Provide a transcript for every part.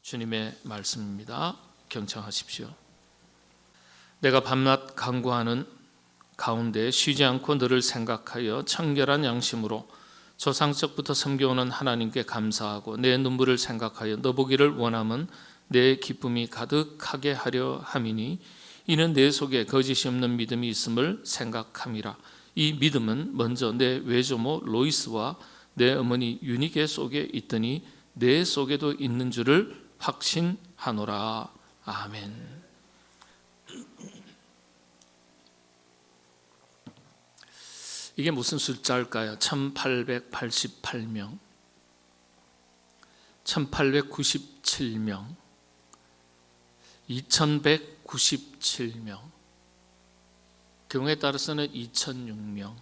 주님의 말씀입니다. 경청하십시오. 내가 밤낮 간구하는 가운데 쉬지 않고 너를 생각하여 청결한 양심으로 조상적부터 섬겨오는 하나님께 감사하고 내 눈물을 생각하여 너 보기를 원함은 내 기쁨이 가득하게 하려 함이니 이는 내 속에 거짓이 없는 믿음이 있음을 생각함이라. 이 믿음은 먼저 내 외조모 로이스와 내 어머니 유니게 속에 있더니 내 속에도 있는 줄을 확신하노라. 아멘. 이게 무슨 숫자일까요? 1888명, 1897명, 2197명, 경우에 따라서는 2006명.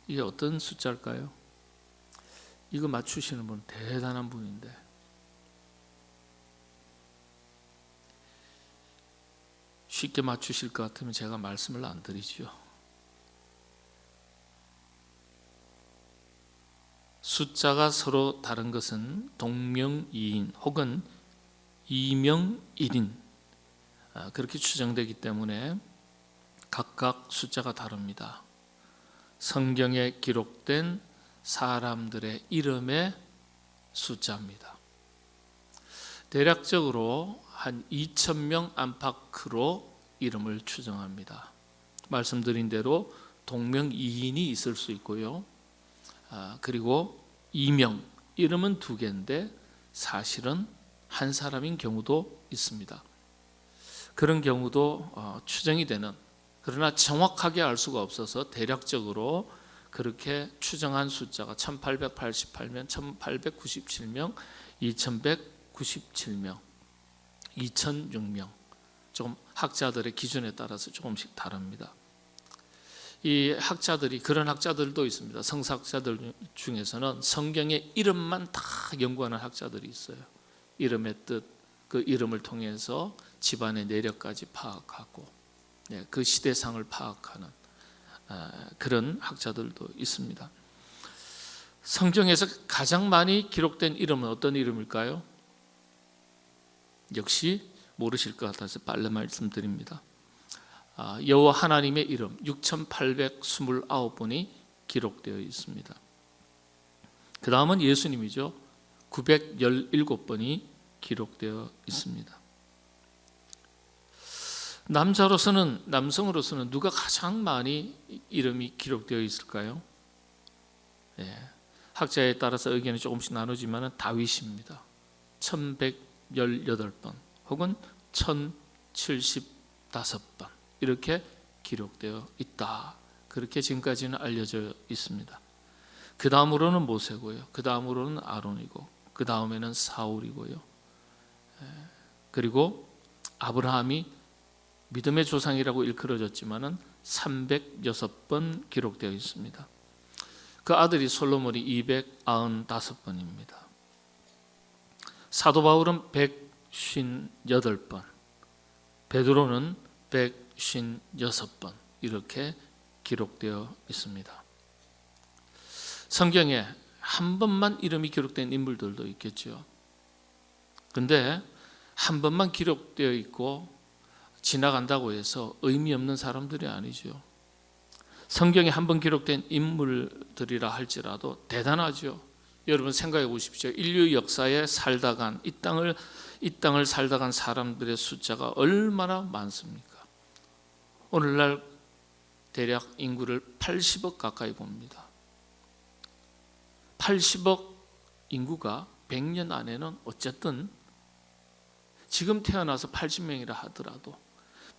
이게 어떤 숫자일까요? 이거 맞추시는 분은 대단한 분인데, 쉽게 맞추실 것 같으면 제가 말씀을 안 드리죠. 숫자가 서로 다른 것은 동명이인 혹은 이명일인, 그렇게 추정되기 때문에 각각 숫자가 다릅니다. 성경에 기록된 사람들의 이름의 숫자입니다. 대략적으로 한 2,000명 안팎으로 이름을 추정합니다. 말씀드린 대로 동명이인이 있을 수 있고요. 그리고 이명, 이름은 두 개인데 사실은 한 사람인 경우도 있습니다. 그런 경우도 추정이 되는, 그러나 정확하게 알 수가 없어서 대략적으로 그렇게 추정한 숫자가 1888명, 1897명, 2197명, 2006명, 조금 학자들의 기준에 따라서 조금씩 다릅니다. 이 학자들이, 그런 학자들도 있습니다. 성사학자들 중에서는 성경의 이름만 다 연구하는 학자들이 있어요. 이름의 뜻, 그 이름을 통해서 집안의 내력까지 파악하고 그 시대상을 파악하는 그런 학자들도 있습니다. 성경에서 가장 많이 기록된 이름은 어떤 이름일까요? 역시 모르실 것 같아서 빨리 말씀드립니다. 여호와 하나님의 이름 6,829번이 기록되어 있습니다. 그 다음은 예수님이죠. 917번이 기록되어 있습니다. 남성으로서는 누가 가장 많이 이름이 기록되어 있을까요? 학자에 따라서 의견이 조금씩 나누지만 다윗입니다. 1118번 혹은 1075번 이렇게 기록되어 있다. 그렇게 지금까지는 알려져 있습니다. 그 다음으로는 모세고요. 그 다음으로는 아론이고, 그 다음에는 사울이고요. 그리고 아브라함이 믿음의 조상이라고 일컬어졌지만은 306번 기록되어 있습니다. 그 아들이 솔로몬이 295번입니다. 사도 바울은 158번, 베드로는 156번 이렇게 기록되어 있습니다. 성경에 한 번만 이름이 기록된 인물들도 있겠죠. 근데 한 번만 기록되어 있고 지나간다고 해서 의미 없는 사람들이 아니죠. 성경에 한 번 기록된 인물들이라 할지라도 대단하죠. 여러분 생각해 보십시오. 인류 역사에 살다 간 이 땅을 살다 간 사람들의 숫자가 얼마나 많습니까? 오늘날 대략 인구를 80억 가까이 봅니다. 80억 인구가 100년 안에는 어쨌든 지금 태어나서 80명이라 하더라도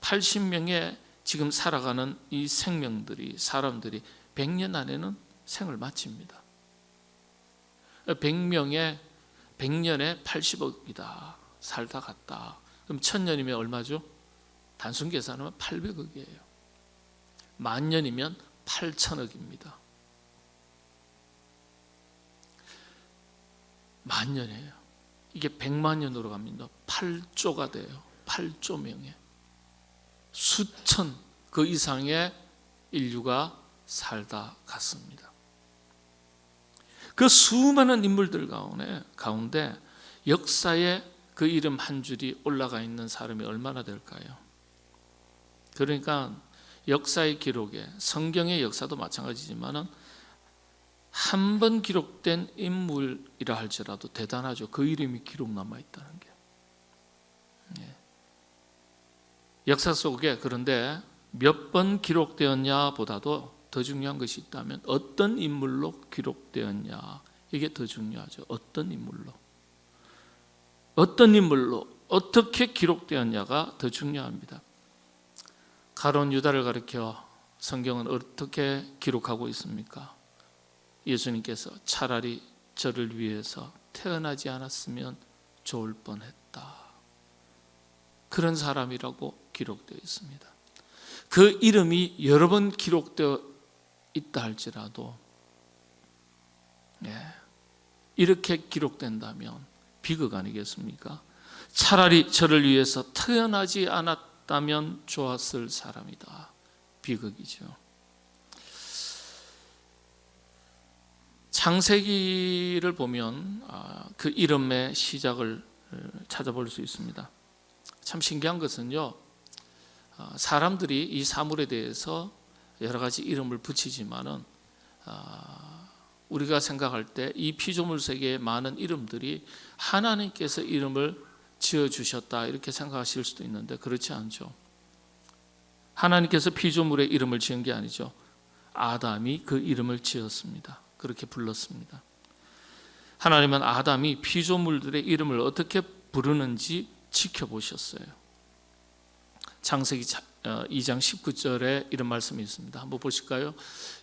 80명의 지금 살아가는 이 생명들이, 사람들이 100년 안에는 생을 마칩니다. 100년에 80억이다. 살다 갔다. 그럼 1000년이면 얼마죠? 단순 계산하면 800억이에요. 만년이면 8천억입니다. 만년이에요. 이게 100만 년으로 갑니다. 8조가 돼요. 8조 명에 수천 그 이상의 인류가 살다 갔습니다. 그 수많은 인물들 가운데 역사에 그 이름 한 줄이 올라가 있는 사람이 얼마나 될까요? 그러니까 역사의 기록에, 성경의 역사도 마찬가지지만은 한 번 기록된 인물이라 할지라도 대단하죠. 그 이름이 기록 남아 있다는 게. 역사 속에 그런데 몇 번 기록되었냐 보다도 더 중요한 것이 있다면 어떤 인물로 기록되었냐, 이게 더 중요하죠. 어떤 인물로 어떻게 기록되었냐가 더 중요합니다. 가룟 유다를 가리켜 성경은 어떻게 기록하고 있습니까? 예수님께서 차라리 저를 위해서 태어나지 않았으면 좋을 뻔했다, 그런 사람이라고 기록되어 있습니다. 그 이름이 여러 번 기록되어 있다 할지라도 이렇게 기록된다면 비극 아니겠습니까? 차라리 저를 위해서 태어나지 않았다면 좋았을 사람이다, 비극이죠. 창세기를 보면 그 이름의 시작을 찾아볼 수 있습니다. 참 신기한 것은요, 사람들이 이 사물에 대해서 여러 가지 이름을 붙이지만은 우리가 생각할 때 이 피조물 세계의 많은 이름들이 하나님께서 이름을 지어주셨다 이렇게 생각하실 수도 있는데 그렇지 않죠. 하나님께서 피조물의 이름을 지은 게 아니죠. 아담이 그 이름을 지었습니다. 그렇게 불렀습니다. 하나님은 아담이 피조물들의 이름을 어떻게 부르는지 지켜보셨어요. 창세기 2장 19절에 이런 말씀이 있습니다. 한번 보실까요?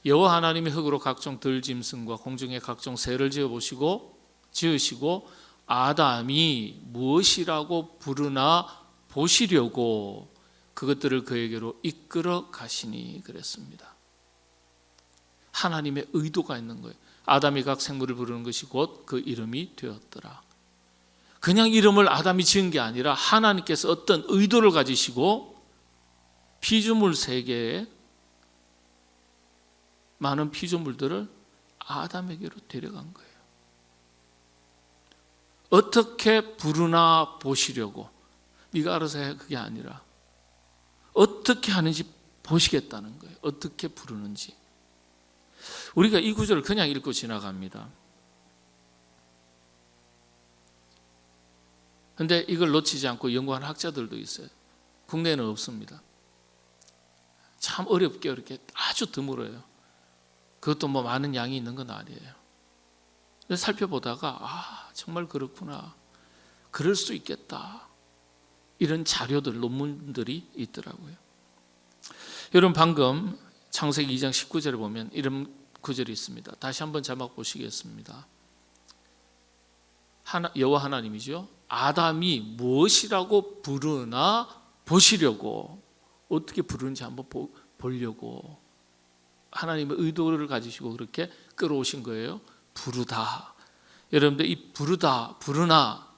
여호와 하나님이 흙으로 각종 들짐승과 공중의 각종 새를 지으시고 아담이 무엇이라고 부르나 보시려고 그것들을 그에게로 이끌어 가시니 그랬습니다. 하나님의 의도가 있는 거예요. 아담이 각 생물을 부르는 것이 곧 그 이름이 되었더라. 그냥 이름을 아담이 지은 게 아니라 하나님께서 어떤 의도를 가지시고 피조물 세계에 많은 피조물들을 아담에게로 데려간 거예요. 어떻게 부르나 보시려고, 네가 알아서 해, 그게 아니라 어떻게 하는지 보시겠다는 거예요. 어떻게 부르는지. 우리가 이 구절을 그냥 읽고 지나갑니다. 그런데 이걸 놓치지 않고 연구하는 학자들도 있어요. 국내에는 없습니다. 참 어렵게 이렇게 아주 드물어요. 그것도 뭐 많은 양이 있는 건 아니에요. 근데 살펴보다가 정말 그렇구나, 그럴 수 있겠다, 이런 자료들, 논문들이 있더라고요. 여러분, 방금 창세기 2장 19절에 보면 이런 구절이 있습니다. 다시 한번 자막 보시겠습니다. 여호와 하나님이죠. 아담이 무엇이라고 부르나 보시려고, 어떻게 부르는지 한번 보려고 하나님의 의도를 가지시고 그렇게 끌어오신 거예요. 부르다. 여러분들 이 부르나,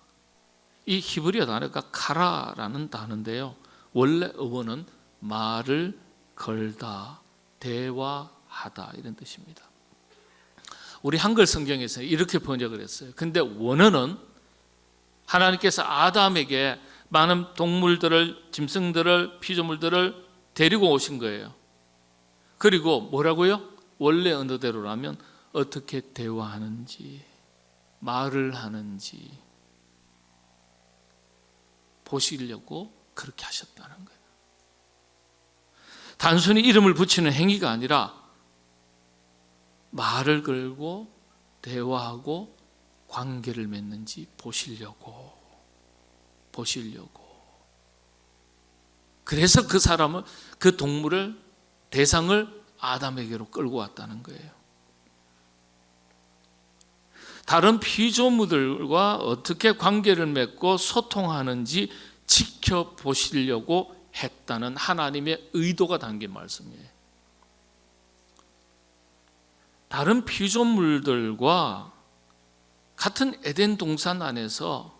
이 히브리어 단어가 카라라는 단어인데요, 원래 어원은 말을 걸다, 대화하다 이런 뜻입니다. 우리 한글 성경에서 이렇게 번역을 했어요. 근데 원어는 하나님께서 아담에게 많은 동물들을, 짐승들을, 피조물들을 데리고 오신 거예요. 그리고 뭐라고요? 원래 언어대로라면 어떻게 대화하는지, 말을 하는지 보시려고 그렇게 하셨다는 거예요. 단순히 이름을 붙이는 행위가 아니라 말을 걸고 대화하고 관계를 맺는지 보시려고. 그래서 그 사람을, 그 동물을, 대상을 아담에게로 끌고 왔다는 거예요. 다른 피조물들과 어떻게 관계를 맺고 소통하는지 지켜보시려고 했다는 하나님의 의도가 담긴 말씀이에요. 다른 피조물들과 같은 에덴 동산 안에서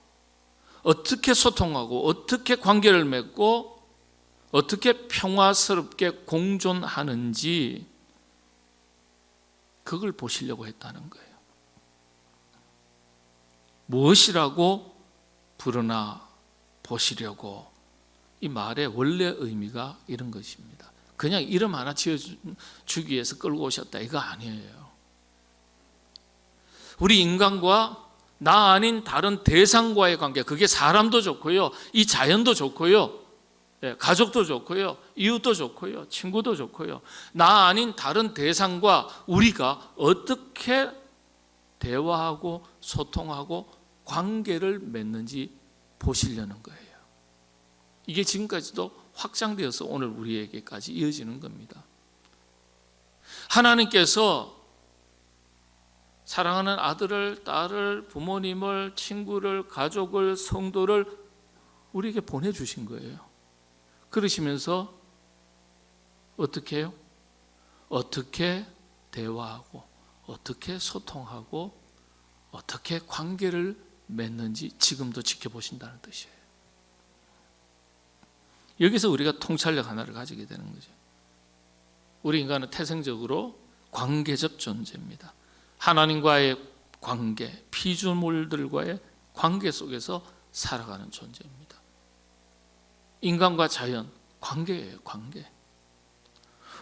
어떻게 소통하고 어떻게 관계를 맺고 어떻게 평화스럽게 공존하는지 그걸 보시려고 했다는 거예요. 무엇이라고 부르나 보시려고. 이 말의 원래 의미가 이런 것입니다. 그냥 이름 하나 지어주기 위해서 끌고 오셨다 이거 아니에요. 우리 인간과 나 아닌 다른 대상과의 관계, 그게 사람도 좋고요, 이 자연도 좋고요, 가족도 좋고요, 이웃도 좋고요, 친구도 좋고요, 나 아닌 다른 대상과 우리가 어떻게 대화하고 소통하고 관계를 맺는지 보시려는 거예요. 이게 지금까지도 확장되어서 오늘 우리에게까지 이어지는 겁니다. 하나님께서 사랑하는 아들을, 딸을, 부모님을, 친구를, 가족을, 성도를 우리에게 보내주신 거예요. 그러시면서 어떻게 해요? 어떻게 대화하고 어떻게 소통하고 어떻게 관계를 맺는지 지금도 지켜보신다는 뜻이에요. 여기서 우리가 통찰력 하나를 가지게 되는 거죠. 우리 인간은 태생적으로 관계적 존재입니다. 하나님과의 관계, 피조물들과의 관계 속에서 살아가는 존재입니다. 인간과 자연, 관계예요, 관계.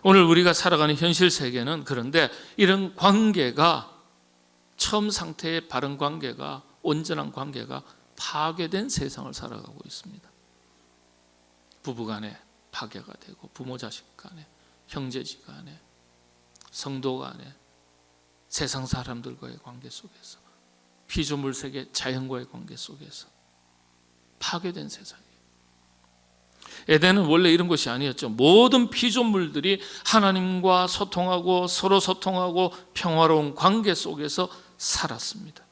오늘 우리가 살아가는 현실 세계는 그런데 이런 관계가 처음 상태의 바른 관계가, 온전한 관계가 파괴된 세상을 살아가고 있습니다. 부부 간에 파괴가 되고, 부모 자식 간에, 형제지 간에, 성도 간에, 세상 사람들과의 관계 속에서, 피조물 세계 자연과의 관계 속에서 파괴된 세상이에요. 에덴은 원래 이런 것이 아니었죠. 모든 피조물들이 하나님과 소통하고 서로 소통하고 평화로운 관계 속에서 살았습니다.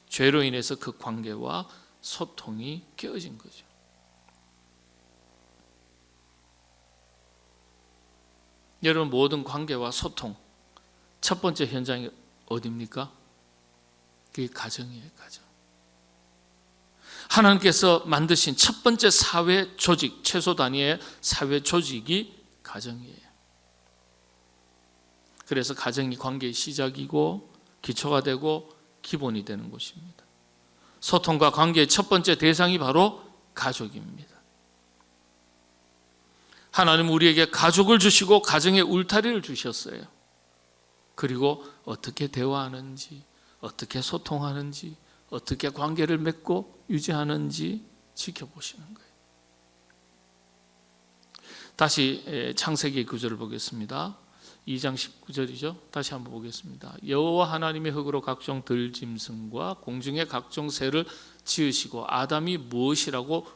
죄로 인해서 그 관계와 소통이 깨어진 거죠. 여러분, 모든 관계와 소통 첫 번째 현장이 어디입니까? 그게 가정이에요, 가정. 하나님께서 만드신 첫 번째 사회 조직, 최소 단위의 사회 조직이 가정이에요. 그래서 가정이 관계의 시작이고 기초가 되고 기본이 되는 곳입니다. 소통과 관계의 첫 번째 대상이 바로 가족입니다. 하나님은 우리에게 가족을 주시고 가정의 울타리를 주셨어요. 그리고 어떻게 대화하는지, 어떻게 소통하는지, 어떻게 관계를 맺고 유지하는지 지켜보시는 거예요. 다시 창세기 9절을 보겠습니다. 2장 19절이죠. 다시 한번 보겠습니다. 여호와 하나님의 흙으로 각종 들짐승과 공중의 각종 새를 지으시고 아담이 무엇이라고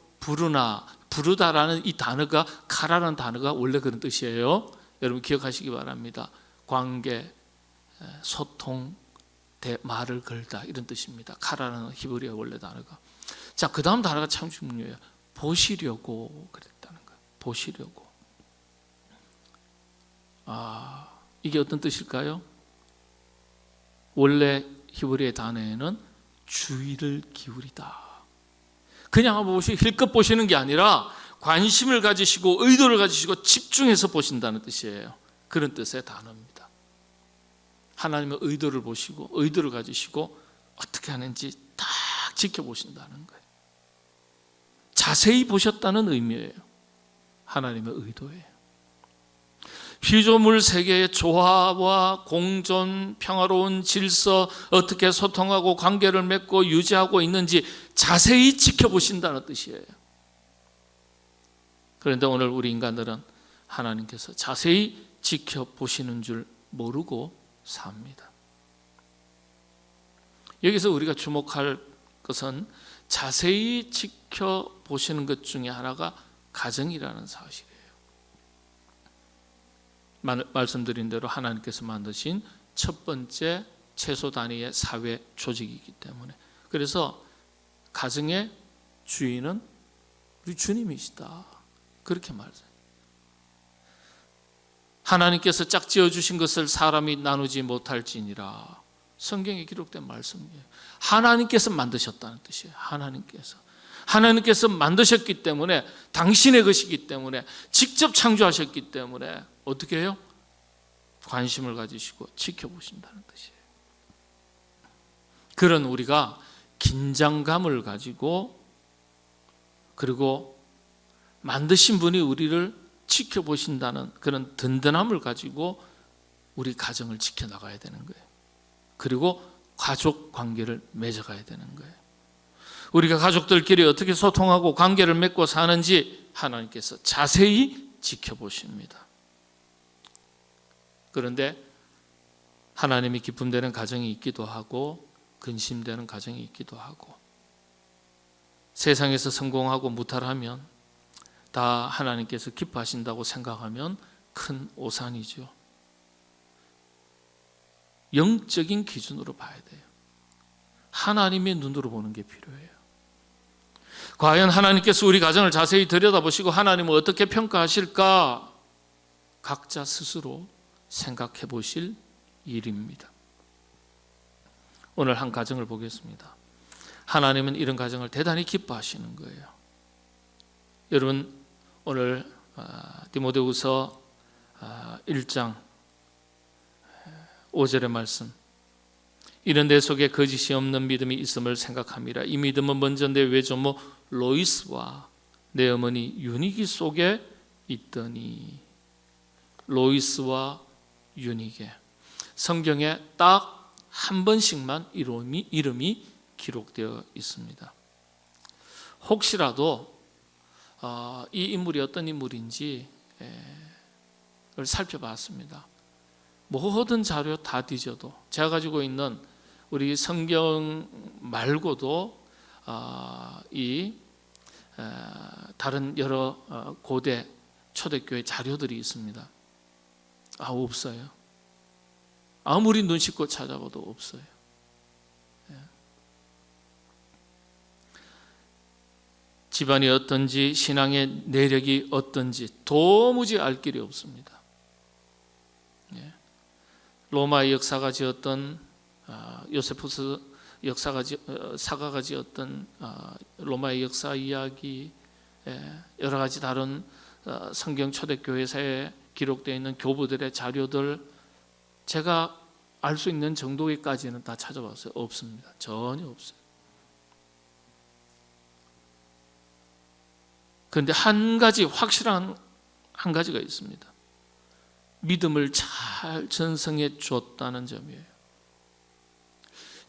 부르다라는 이 단어가, 카라라는 단어가 원래 그런 뜻이에요. 여러분 기억하시기 바랍니다. 관계, 소통, 말을 걸다 이런 뜻입니다. 카라라는 히브리어 원래 단어가. 자, 그 다음 단어가 참 중요해요. 보시려고 그랬다는 거예요. 보시려고. 이게 어떤 뜻일까요? 원래 히브리의 단어에는 주의를 기울이다. 그냥 한번 힐끗 보시는 게 아니라 관심을 가지시고 의도를 가지시고 집중해서 보신다는 뜻이에요. 그런 뜻의 단어입니다. 하나님의 의도를 보시고 의도를 가지시고 어떻게 하는지 딱 지켜보신다는 거예요. 자세히 보셨다는 의미예요. 하나님의 의도예요. 피조물 세계의 조화와 공존, 평화로운 질서, 어떻게 소통하고 관계를 맺고 유지하고 있는지 자세히 지켜보신다는 뜻이에요. 그런데 오늘 우리 인간들은 하나님께서 자세히 지켜보시는 줄 모르고 삽니다. 여기서 우리가 주목할 것은 자세히 지켜보시는 것 중에 하나가 가정이라는 사실이에요. 말씀드린 대로 하나님께서 만드신 첫 번째 최소 단위의 사회 조직이기 때문에, 그래서 가정의 주인은 우리 주님이시다, 그렇게 말해요. 하나님께서 짝지어 주신 것을 사람이 나누지 못할지니라, 성경에 기록된 말씀이에요. 하나님께서 만드셨다는 뜻이에요. 하나님께서 만드셨기 때문에, 당신의 것이기 때문에, 직접 창조하셨기 때문에 어떻게 해요? 관심을 가지시고 지켜보신다는 뜻이에요. 그런 우리가 긴장감을 가지고, 그리고 만드신 분이 우리를 지켜보신다는 그런 든든함을 가지고 우리 가정을 지켜나가야 되는 거예요. 그리고 가족 관계를 맺어가야 되는 거예요. 우리가 가족들끼리 어떻게 소통하고 관계를 맺고 사는지 하나님께서 자세히 지켜보십니다. 그런데 하나님이 기쁨되는 가정이 있기도 하고 근심되는 가정이 있기도 하고, 세상에서 성공하고 무탈하면 다 하나님께서 기뻐하신다고 생각하면 큰 오산이죠. 영적인 기준으로 봐야 돼요. 하나님의 눈으로 보는 게 필요해요. 과연 하나님께서 우리 가정을 자세히 들여다보시고 하나님은 어떻게 평가하실까? 각자 스스로 생각해 보실 일입니다. 오늘 한 가정을 보겠습니다. 하나님은 이런 가정을 대단히 기뻐하시는 거예요. 여러분, 오늘 디모데후서 1장 5절의 말씀, 이는 내 속에 거짓이 없는 믿음이 있음을 생각함이라. 이 믿음은 먼저 내 외조모 로이스와 내 어머니 유니게 속에 있더니. 로이스와 유니게, 성경에 딱 한 번씩만 이름이 기록되어 있습니다. 혹시라도 이 인물이 어떤 인물인지를 살펴봤습니다. 모든 자료 다 뒤져도 제가 가지고 있는 우리 성경 말고도 다른 여러 고대 초대교회 자료들이 있습니다. 없어요. 아무리 눈 씻고 찾아봐도 없어요. 집안이 어떤지, 신앙의 내력이 어떤지 도무지 알 길이 없습니다. 로마의 역사가 지었던 요세푸스 사가가 지었던 로마의 역사 이야기, 여러 가지 다른 성경 초대교회사에 기록되어 있는 교부들의 자료들, 제가 알 수 있는 정도까지는 다 찾아봤어요. 없습니다. 전혀 없어요. 그런데 한 가지 확실한 한 가지가 있습니다. 믿음을 잘 전성해 줬다는 점이에요.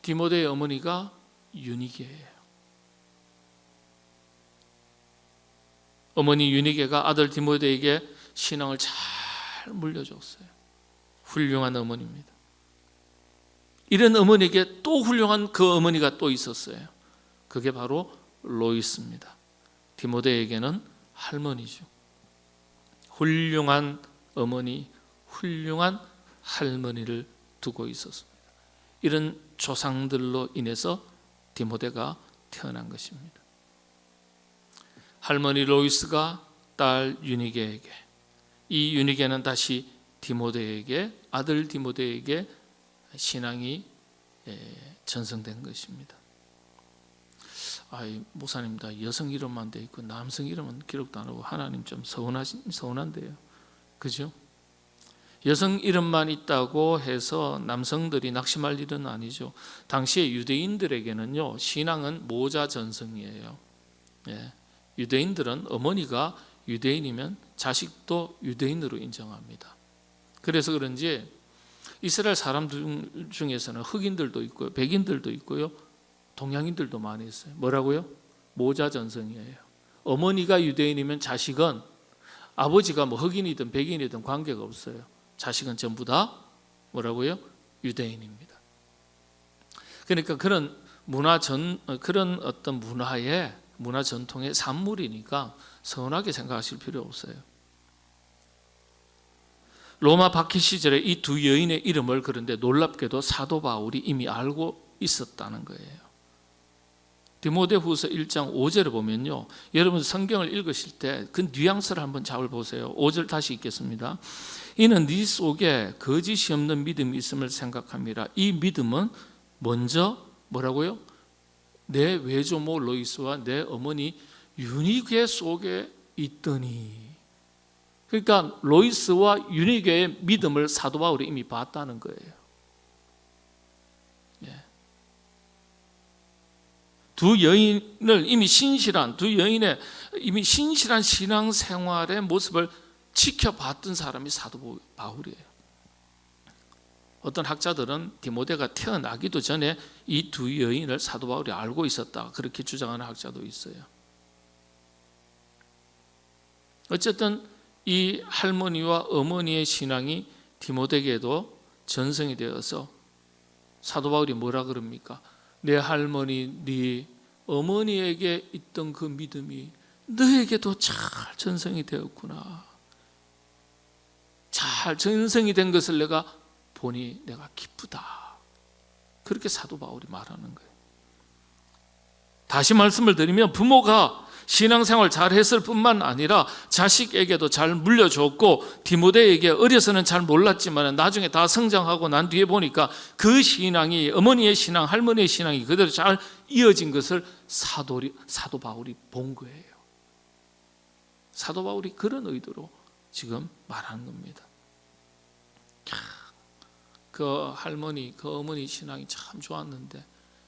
디모데의 어머니가 유니게예요. 어머니 유니게가 아들 디모데에게 신앙을 잘 물려줬어요. 훌륭한 어머니입니다. 이런 어머니에게 또 훌륭한 그 어머니가 또 있었어요. 그게 바로 로이스입니다. 디모데에게는 할머니죠. 훌륭한 어머니, 훌륭한 할머니를 두고 있었습니다. 이런 조상들로 인해서 디모데가 태어난 것입니다. 할머니 로이스가 딸 유니게에게, 이 유니게는 다시 디모데에게, 아들 디모데에게 신앙이 전승된 것입니다. 목사님, 다 여성 이름만 돼 있고 남성 이름은 기록도 안 하고 하나님 좀 서운한데요. 그죠? 여성 이름만 있다고 해서 남성들이 낙심할 일은 아니죠. 당시에 유대인들에게는요, 신앙은 모자 전승이에요. 유대인들은 어머니가 유대인이면 자식도 유대인으로 인정합니다. 그래서 그런지 이스라엘 사람들 중에서는 흑인들도 있고요, 백인들도 있고요, 동양인들도 많이 있어요. 뭐라고요? 모자 전승이에요. 어머니가 유대인이면 자식은, 아버지가 흑인이든 백인이든 관계가 없어요. 자식은 전부 다 뭐라고요? 유대인입니다. 그러니까 그런 그런 어떤 문화 전통의 산물이니까 서운하게 생각하실 필요 없어요. 로마 박해 시절에 이 두 여인의 이름을, 그런데 놀랍게도 사도 바울이 이미 알고 있었다는 거예요. 디모데후서 1장 5절을 보면요, 여러분 성경을 읽으실 때 그 뉘앙스를 한번 잘 보세요. 5절 다시 읽겠습니다. 이는 네 속에 거짓이 없는 믿음이 있음을 생각함이라. 이 믿음은 먼저 뭐라고요? 내 외조모 로이스와 내 어머니 유니게 속에 있더니. 그러니까 로이스와 유니게의 믿음을 사도 바울이 이미 봤다는 거예요. 두 여인을 두 여인의 이미 신실한 신앙생활의 모습을 지켜봤던 사람이 사도 바울이에요. 어떤 학자들은 디모데가 태어나기도 전에 이 두 여인을 사도 바울이 알고 있었다, 그렇게 주장하는 학자도 있어요. 어쨌든 이 할머니와 어머니의 신앙이 디모데에게도 전승이 되어서 사도 바울이 뭐라 그럽니까? 내 할머니, 네 어머니에게 있던 그 믿음이 너에게도 잘 전승이 되었구나. 잘 전승이 된 것을 내가 보니 내가 기쁘다. 그렇게 사도 바울이 말하는 거예요. 다시 말씀을 드리면 부모가 신앙생활 잘 했을 뿐만 아니라 자식에게도 잘 물려줬고, 디모데에게 어려서는 잘 몰랐지만 나중에 다 성장하고 난 뒤에 보니까 그 신앙이, 어머니의 신앙, 할머니의 신앙이 그대로 잘 이어진 것을 사도 바울이 본 거예요. 사도 바울이 그런 의도로 지금 말하는 겁니다. 그 할머니, 그 어머니 신앙이 참 좋았는데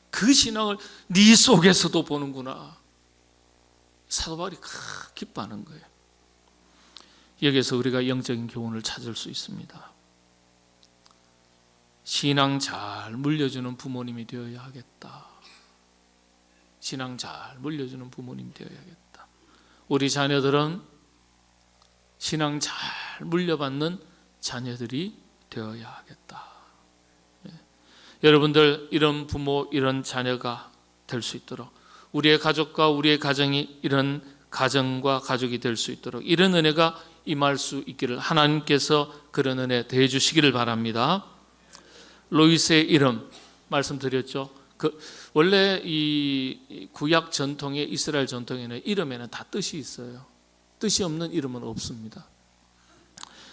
그 신앙을 네 속에서도 보는구나. 사도 바울이 기뻐하는 거예요. 여기서 우리가 영적인 교훈을 찾을 수 있습니다. 신앙 잘 물려주는 부모님이 되어야 하겠다. 신앙 잘 물려주는 부모님이 되어야겠다. 우리 자녀들은 신앙 잘 물려받는 자녀들이 되어야 하겠다. 여러분들 이런 부모, 이런 자녀가 될 수 있도록, 우리의 가족과 우리의 가정이 이런 가정과 가족이 될 수 있도록 이런 은혜가 임할 수 있기를 하나님께서 그런 은혜 더해 주시기를 바랍니다. 로이스의 이름 말씀드렸죠. 원래 이 구약 전통의 이스라엘 전통에는 이름에는 다 뜻이 있어요. 뜻이 없는 이름은 없습니다.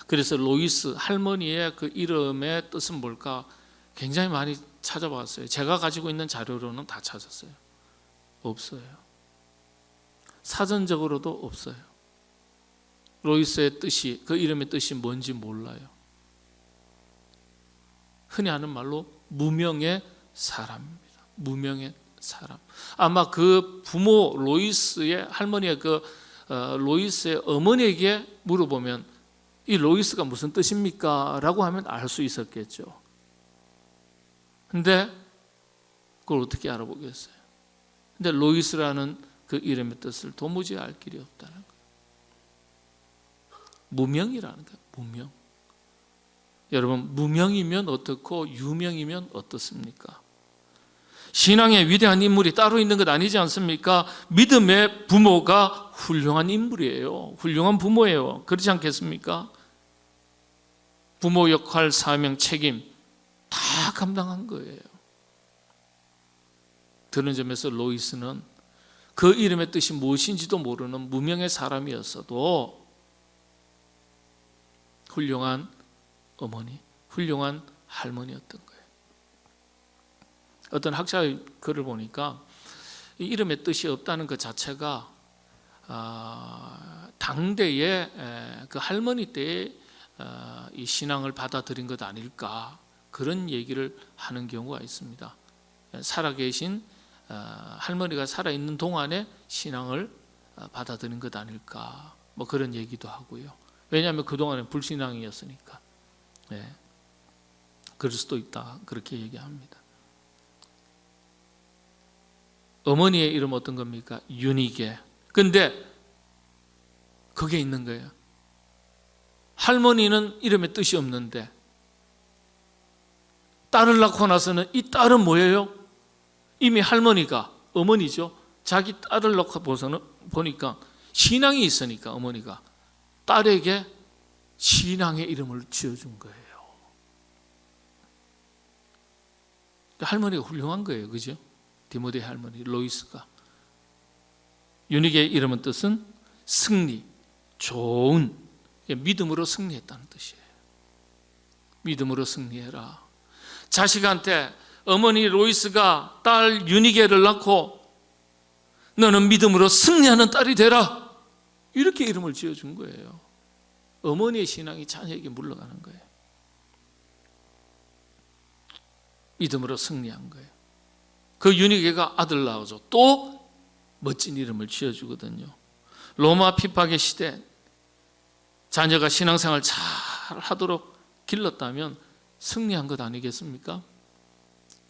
그래서 로이스 할머니의 그 이름의 뜻은 뭘까 굉장히 많이 찾아봤어요. 제가 가지고 있는 자료로는 다 찾았어요. 없어요. 사전적으로도 없어요. 로이스의 뜻이, 그 이름의 뜻이 뭔지 몰라요. 흔히 하는 말로 무명의 사람입니다. 무명의 사람. 아마 그 부모 로이스의 할머니의 로이스의 어머니에게 물어보면 이 로이스가 무슨 뜻입니까? 라고 하면 알 수 있었겠죠. 근데 그걸 어떻게 알아보겠어요? 근데 로이스라는 그 이름의 뜻을 도무지 알 길이 없다는 거예요. 무명이라는 거예요. 무명. 여러분, 무명이면 어떻고 유명이면 어떻습니까? 신앙의 위대한 인물이 따로 있는 것 아니지 않습니까? 믿음의 부모가 훌륭한 인물이에요. 훌륭한 부모예요. 그렇지 않겠습니까? 부모 역할, 사명, 책임 다 감당한 거예요. 그런 점에서 로이스는 그 이름의 뜻이 무엇인지도 모르는 무명의 사람이었어도 훌륭한 어머니, 훌륭한 할머니였던 거예요. 어떤 학자의 글을 보니까 이 이름의 뜻이 없다는 것 자체가 당대의 그 할머니 때의 이 신앙을 받아들인 것 아닐까, 그런 얘기를 하는 경우가 있습니다. 살아계신 할머니가 살아있는 동안에 신앙을 받아들인 것 아닐까, 뭐 그런 얘기도 하고요. 왜냐하면 그동안에 불신앙이었으니까. 네. 그럴 수도 있다, 그렇게 얘기합니다. 어머니의 이름 어떤 겁니까? 유니게. 근데 그게 있는 거예요. 할머니는 이름에 뜻이 없는데 딸을 낳고 나서는 이 딸은 뭐예요? 이미 할머니가, 어머니죠, 자기 딸을 낳고 보니까 신앙이 있으니까 어머니가 딸에게 신앙의 이름을 지어준 거예요. 할머니가 훌륭한 거예요. 그죠? 디모데 할머니 로이스가. 유니게의 이름은 뜻은 승리, 좋은, 믿음으로 승리했다는 뜻이에요. 믿음으로 승리해라. 자식한테 어머니 로이스가 딸 유니게를 낳고 너는 믿음으로 승리하는 딸이 되라, 이렇게 이름을 지어준 거예요. 어머니의 신앙이 자녀에게 물러가는 거예요. 믿음으로 승리한 거예요. 그 유니게가 아들 낳아줘. 또 멋진 이름을 지어주거든요. 로마 핍박의 시대 자녀가 신앙생활 잘 하도록 길렀다면 승리한 것 아니겠습니까?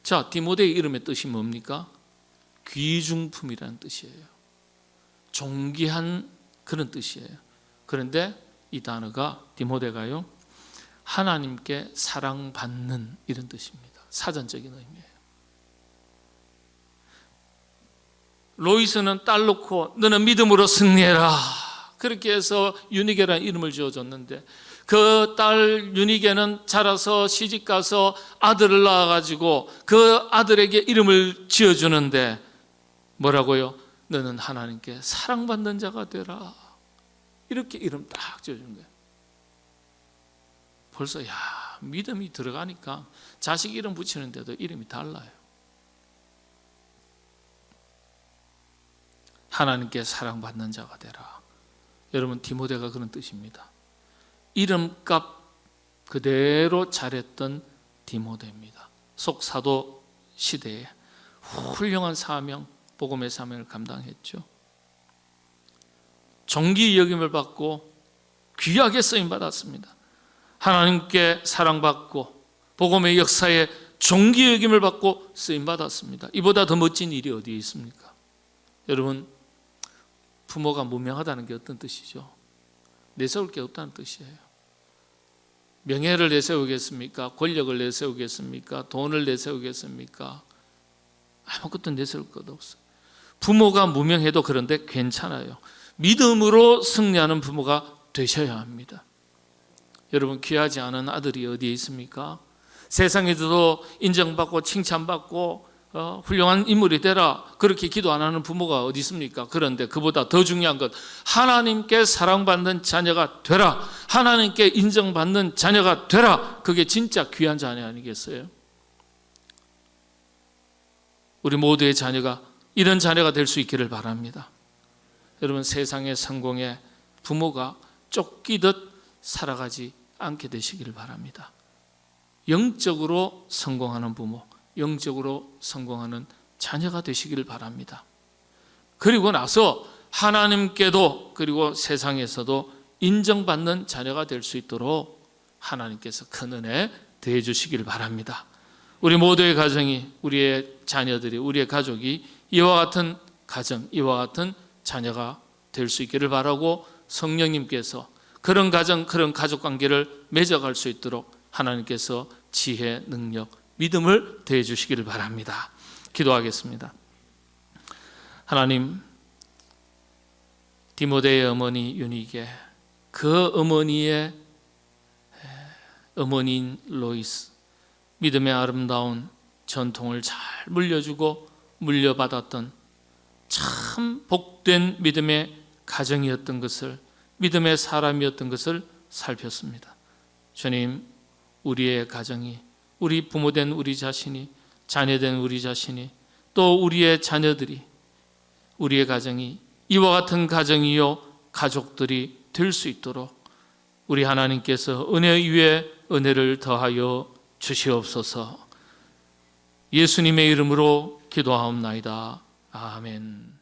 자, 디모데의 이름의 뜻이 뭡니까? 귀중품이라는 뜻이에요. 존귀한 그런 뜻이에요. 그런데 이 단어가 디모데가요, 하나님께 사랑받는 이런 뜻입니다. 사전적인 의미예요. 로이스는 딸 놓고 너는 믿음으로 승리해라, 그렇게 해서 유니게라는 이름을 지어줬는데, 그 딸 유니게는 자라서 시집가서 아들을 낳아가지고 그 아들에게 이름을 지어주는데 뭐라고요? 너는 하나님께 사랑받는 자가 되라, 이렇게 이름 딱 지어준 거예요. 벌써 믿음이 들어가니까 자식 이름 붙이는데도 이름이 달라요. 하나님께 사랑받는 자가 되라. 여러분, 디모데가 그런 뜻입니다. 이름값 그대로 잘했던 디모데입니다. 속사도 시대에 훌륭한 사명, 복음의 사명을 감당했죠. 존귀 여김을 받고 귀하게 쓰임 받았습니다. 하나님께 사랑받고 복음의 역사에 존귀 여김을 받고 쓰임 받았습니다. 이보다 더 멋진 일이 어디에 있습니까? 여러분, 부모가 무명하다는 게 어떤 뜻이죠? 내세울 게 없다는 뜻이에요. 명예를 내세우겠습니까? 권력을 내세우겠습니까? 돈을 내세우겠습니까? 아무것도 내세울 것 없어요. 부모가 무명해도 그런데 괜찮아요. 믿음으로 승리하는 부모가 되셔야 합니다. 여러분, 귀하지 않은 아들이 어디에 있습니까? 세상에서도 인정받고 칭찬받고 훌륭한 인물이 되라, 그렇게 기도 안 하는 부모가 어디 있습니까? 그런데 그보다 더 중요한 것, 하나님께 사랑받는 자녀가 되라, 하나님께 인정받는 자녀가 되라. 그게 진짜 귀한 자녀 아니겠어요? 우리 모두의 자녀가 이런 자녀가 될 수 있기를 바랍니다. 여러분, 세상의 성공에 부모가 쫓기듯 살아가지 않게 되시기를 바랍니다. 영적으로 성공하는 부모, 영적으로 성공하는 자녀가 되시기를 바랍니다. 그리고 나서 하나님께도 그리고 세상에서도 인정받는 자녀가 될 수 있도록 하나님께서 큰 은혜 더해 주시기를 바랍니다. 우리 모두의 가정이, 우리의 자녀들이, 우리의 가족이 이와 같은 가정, 이와 같은 자녀가 될 수 있기를 바라고, 성령님께서 그런 가정, 그런 가족 관계를 맺어갈 수 있도록 하나님께서 지혜, 능력, 믿음을 더해 주시기를 바랍니다. 기도하겠습니다. 하나님, 디모데의 어머니 유니게, 그 어머니의 어머니인 로이스, 믿음의 아름다운 전통을 잘 물려주고 물려받았던 참 복된 믿음의 가정이었던 것을, 믿음의 사람이었던 것을 살폈습니다. 주님, 우리의 가정이, 우리 부모된 우리 자신이, 자녀된 우리 자신이, 또 우리의 자녀들이, 우리의 가정이 이와 같은 가정이요 가족들이 될 수 있도록 우리 하나님께서 은혜 위에 은혜를 더하여 주시옵소서. 예수님의 이름으로 기도하옵나이다. 아멘.